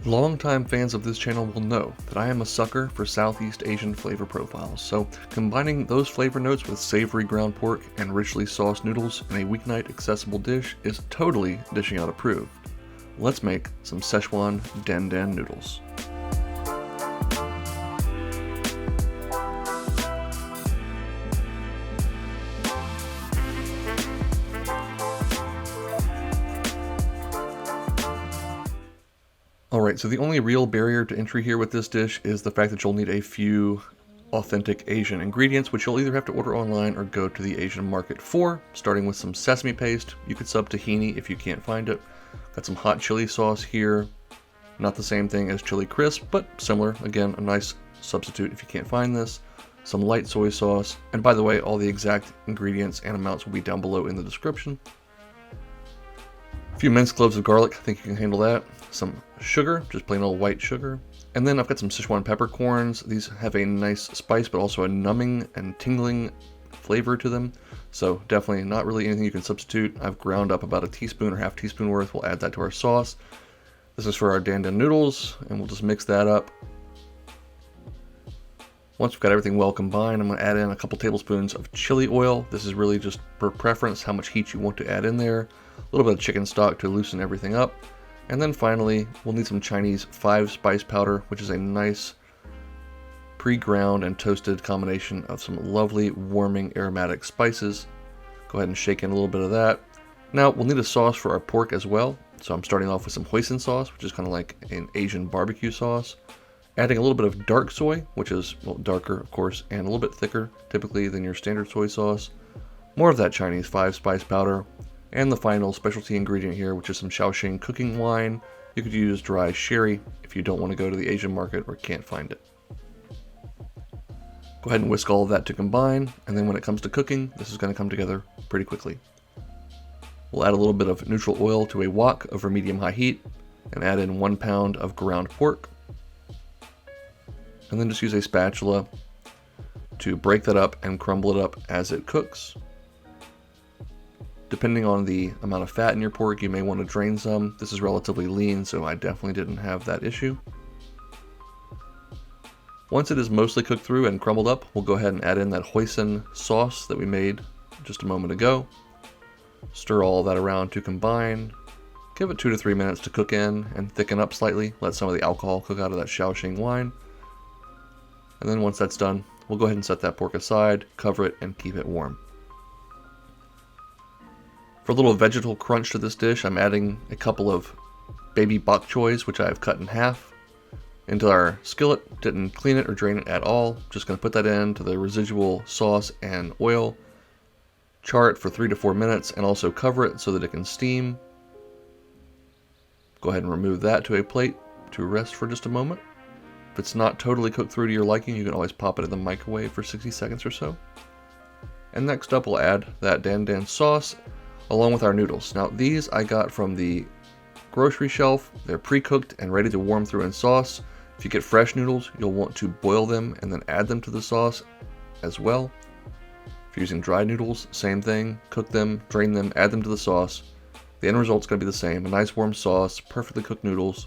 Longtime fans of this channel will know that I am a sucker for Southeast Asian flavor profiles, so combining those flavor notes with savory ground pork and richly sauced noodles in a weeknight accessible dish is totally dishing out approved. Let's make some Sichuan Dan Dan Noodles. Alright, so the only real barrier to entry here with this dish is the fact that you'll need a few authentic Asian ingredients, which you'll either have to order online or go to the Asian market for, starting with some sesame paste. You could sub tahini if you can't find it. Got some hot chili sauce here. Not the same thing as chili crisp, but similar. Again, a nice substitute if you can't find this. Some light soy sauce. And by the way, all the exact ingredients and amounts will be down below in the description. A few minced cloves of garlic, I think you can handle that. Some sugar, just plain old white sugar. And then I've got some Sichuan peppercorns. These have a nice spice, but also a numbing and tingling flavor to them. So definitely not really anything you can substitute. I've ground up about a teaspoon or half teaspoon worth. We'll add that to our sauce. This is for our Dan Dan noodles, and we'll just mix that up. Once we've got everything well combined, I'm going to add in a couple tablespoons of chili oil. This is really just per preference, how much heat you want to add in there. A little bit of chicken stock to loosen everything up. And then finally, we'll need some Chinese 5 spice powder, which is a nice pre-ground and toasted combination of some lovely warming aromatic spices. Go ahead and shake in a little bit of that. Now we'll need a sauce for our pork as well. So I'm starting off with some hoisin sauce, which is kind of like an Asian barbecue sauce. Adding a little bit of dark soy, which is darker of course, and a little bit thicker typically than your standard soy sauce. More of that Chinese 5 spice powder. And the final specialty ingredient here, which is some Shaoxing cooking wine. You could use dry sherry if you don't want to go to the Asian market or can't find it. Go ahead and whisk all of that to combine, and then when it comes to cooking, this is going to come together pretty quickly. We'll add a little bit of neutral oil to a wok over medium-high heat, and add in 1 pound of ground pork. And then just use a spatula to break that up and crumble it up as it cooks. Depending on the amount of fat in your pork, you may want to drain some. This is relatively lean, so I definitely didn't have that issue. Once it is mostly cooked through and crumbled up, we'll go ahead and add in that hoisin sauce that we made just a moment ago. Stir all of that around to combine. Give it 2 to 3 minutes to cook in and thicken up slightly. Let some of the alcohol cook out of that Shaoxing wine. And then once that's done, we'll go ahead and set that pork aside, cover it, and keep it warm. For a little vegetal crunch to this dish, I'm adding a couple of baby bok choys, which I've cut in half, into our skillet. Didn't clean it or drain it at all. Just going to put that into the residual sauce and oil. Char it for 3 to 4 minutes and also cover it so that it can steam. Go ahead and remove that to a plate to rest for just a moment. If it's not totally cooked through to your liking, you can always pop it in the microwave for 60 seconds or so. And next up, we'll add that Dan Dan sauce along with our noodles. Now these I got from the grocery shelf. They're pre-cooked and ready to warm through in sauce. If you get fresh noodles, you'll want to boil them and then add them to the sauce as well. If you're using dried noodles, same thing. Cook them, drain them, add them to the sauce. The end result's going to be the same. A nice warm sauce, perfectly cooked noodles.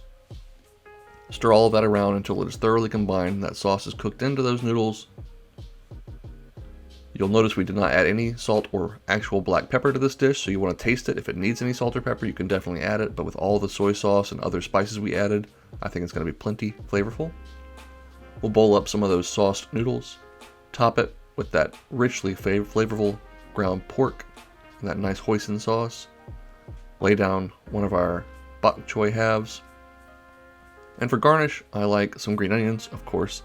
Stir all of that around until it is thoroughly combined. That sauce is cooked into those noodles. You'll notice we did not add any salt or actual black pepper to this dish, so you want to taste it. If it needs any salt or pepper, you can definitely add it, but with all the soy sauce and other spices we added, I think it's going to be plenty flavorful. We'll bowl up some of those sauced noodles, top it with that richly flavorful ground pork and that nice hoisin sauce. Lay down one of our bok choy halves. And for garnish, I like some green onions, of course.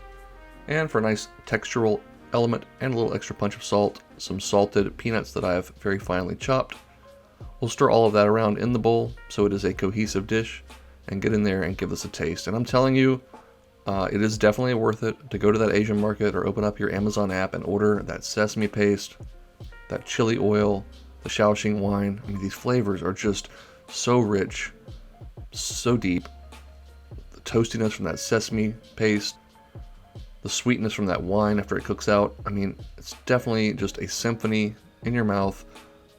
And for a nice textural element and a little extra punch of salt, some salted peanuts that I have very finely chopped. We'll stir all of that around in the bowl so it is a cohesive dish and get in there and give this a taste. And I'm telling you, it is definitely worth it to go to that Asian market or open up your Amazon app and order that sesame paste, that chili oil, the Shaoxing wine. I mean, these flavors are just so rich, so deep. The toastiness from that sesame paste, the sweetness from that wine after it cooks out. I mean, it's definitely just a symphony in your mouth.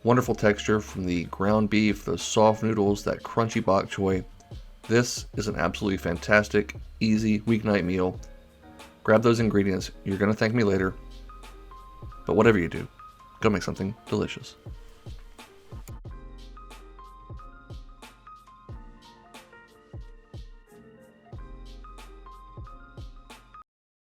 Wonderful texture from the ground beef, those soft noodles, that crunchy bok choy. This is an absolutely fantastic, easy weeknight meal. Grab those ingredients. You're going to thank me later. But whatever you do, go make something delicious.